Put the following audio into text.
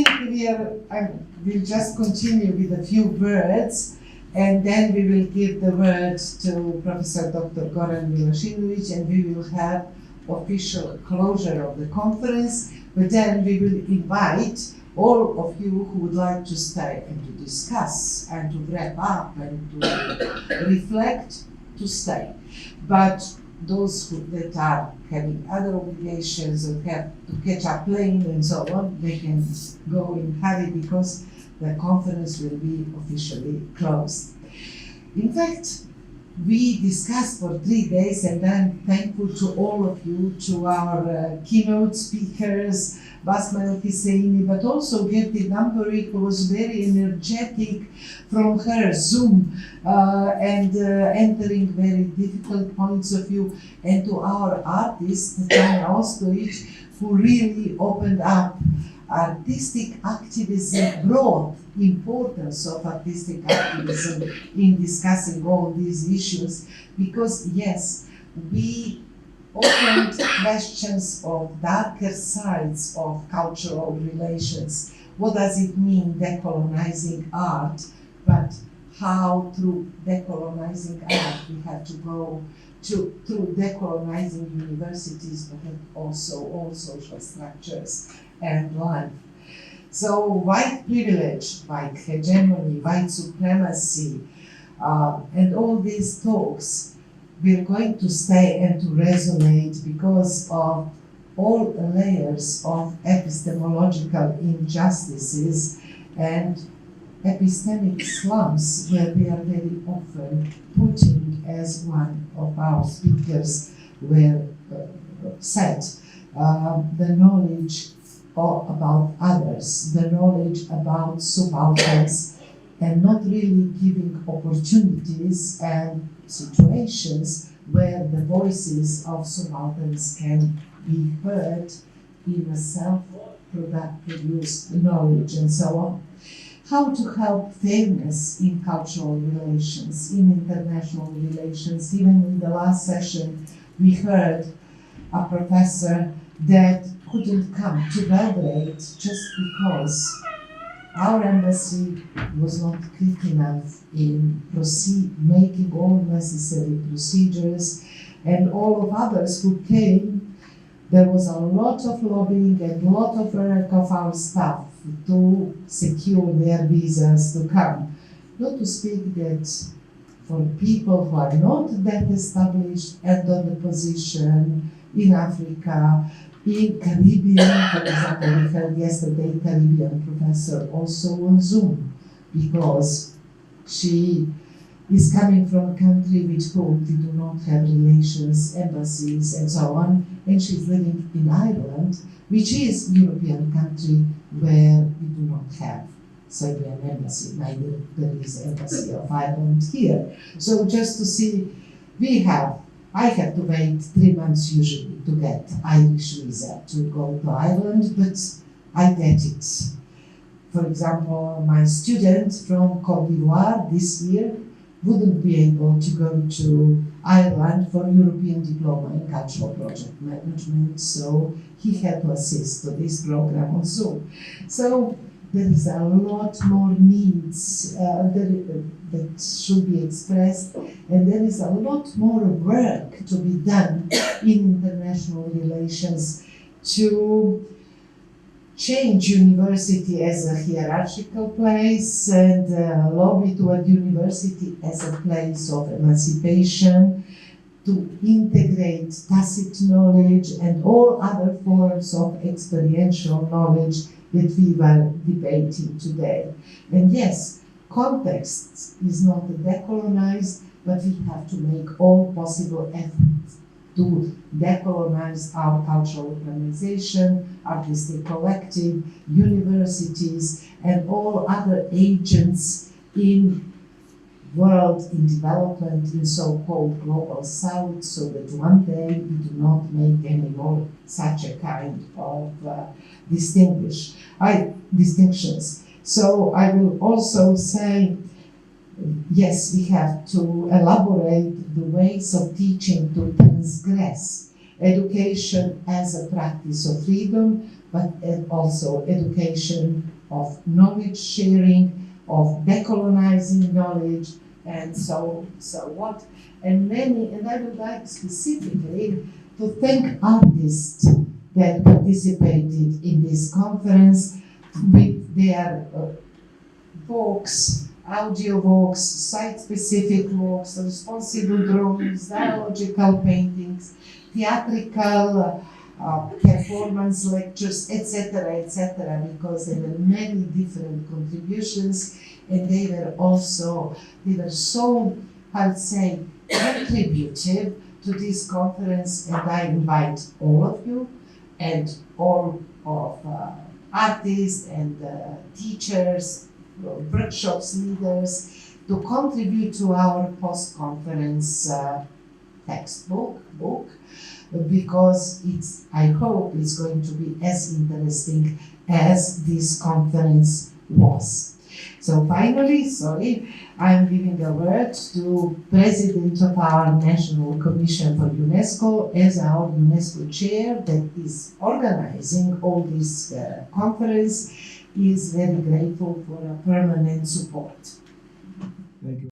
think we'll just continue with a few words, and then we will give the word to Professor Dr. Goran Milošinović, and we will have official closure of the conference, but then we will invite all of you who would like to stay and to discuss and to wrap up and to reflect, to stay. But those that are having other obligations or have to catch up plane and so on, they can go in hurry because the conference will be officially closed. In fact, we discussed for 3 days, and I'm thankful to all of you, to our keynote speakers, Basma Husseini, but also Gerti Dampuri, who was very energetic from her Zoom and entering very difficult points of view, and to our artist, Tanja Ostojić, who really opened up artistic activism, broad importance of artistic activism in discussing all these issues, because yes, we opened questions of darker sides of cultural relations. What does it mean decolonizing art? But how through decolonizing art we have to go through decolonizing universities, but also all social structures and life. So white privilege, white hegemony, white supremacy, and all these talks, we're going to stay and to resonate because of all layers of epistemological injustices and epistemic slums, where we are very often putting, as one of our speakers said, the knowledge about others, the knowledge about subalterns, and not really giving opportunities and situations where the voices of subalterns can be heard in a self-produced knowledge and so on. How to help fairness in cultural relations, in international relations. Even in the last session, we heard a professor that couldn't come to Belgrade just because our embassy was not quick enough in making all necessary procedures, and all of others who came, there was a lot of lobbying and a lot of work of our staff to secure their visas to come. Not to speak that for people who are not that established and on the position in Africa, in Caribbean, for example, we had yesterday a Caribbean professor also on Zoom, because she is coming from a country with whom we do not have relations, embassies, and so on, and she's living in Ireland, which is a European country where we do not have Serbian embassy, neither there is embassy of Ireland here. So just to see, I have to wait 3 months usually to get Irish visa to go to Ireland, but I get it. For example, my student from Côte d'Ivoire this year wouldn't be able to go to Ireland for European Diploma in Cultural Project Management, so he had to assist to this program on Zoom. So there is a lot more needs that should be expressed, and there is a lot more work to be done in international relations to change university as a hierarchical place and lobby toward university as a place of emancipation, to integrate tacit knowledge and all other forms of experiential knowledge that we were debating today. And yes, context is not decolonized, but we have to make all possible efforts to decolonize our cultural organization, artistic collective, universities, and all other agents in world in development in so-called global south, so that one day we do not make any more such a kind of distinctions. So I will also say, yes, we have to elaborate the ways of teaching to transgress education as a practice of freedom, but also education, of knowledge sharing, of decolonizing knowledge, and so what. And I would like specifically to thank artists that participated in this conference with their walks, audio walks, site-specific walks, responsible drawings, dialogical paintings, theatrical performance lectures, etc., because there were many different contributions, and they were so, I would say, contributive to this conference, and I invite all of you and all of artists and teachers, workshops leaders to contribute to our post-conference textbook, because I hope it's going to be as interesting as this conference was. So finally, I'm giving a word to President of our National Commission for UNESCO as our UNESCO chair that is organizing all this conference, is very grateful for a permanent support. Thank you.